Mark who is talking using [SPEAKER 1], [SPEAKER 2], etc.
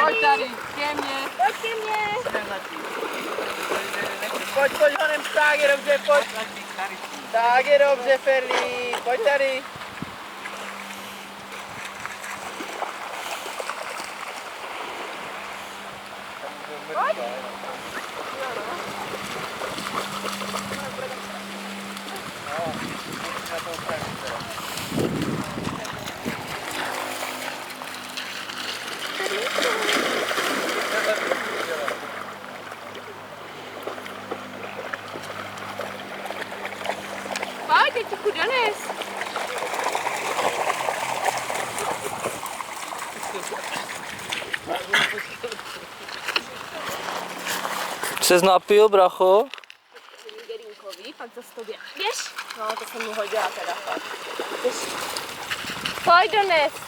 [SPEAKER 1] Pojď tady, ke mně.
[SPEAKER 2] Pojď ke mně.
[SPEAKER 3] Pojď honem, tak je dobře, pojď. Tak je dobře, Ferlí, pojď tady.
[SPEAKER 2] Pojď. Pojď, já ti půjdu dones.
[SPEAKER 4] Ses napil, bracho?
[SPEAKER 2] Gerínkový, pak zase to běž. Běž. No, to jsem mu hodila teda. Běž. Pojď dones.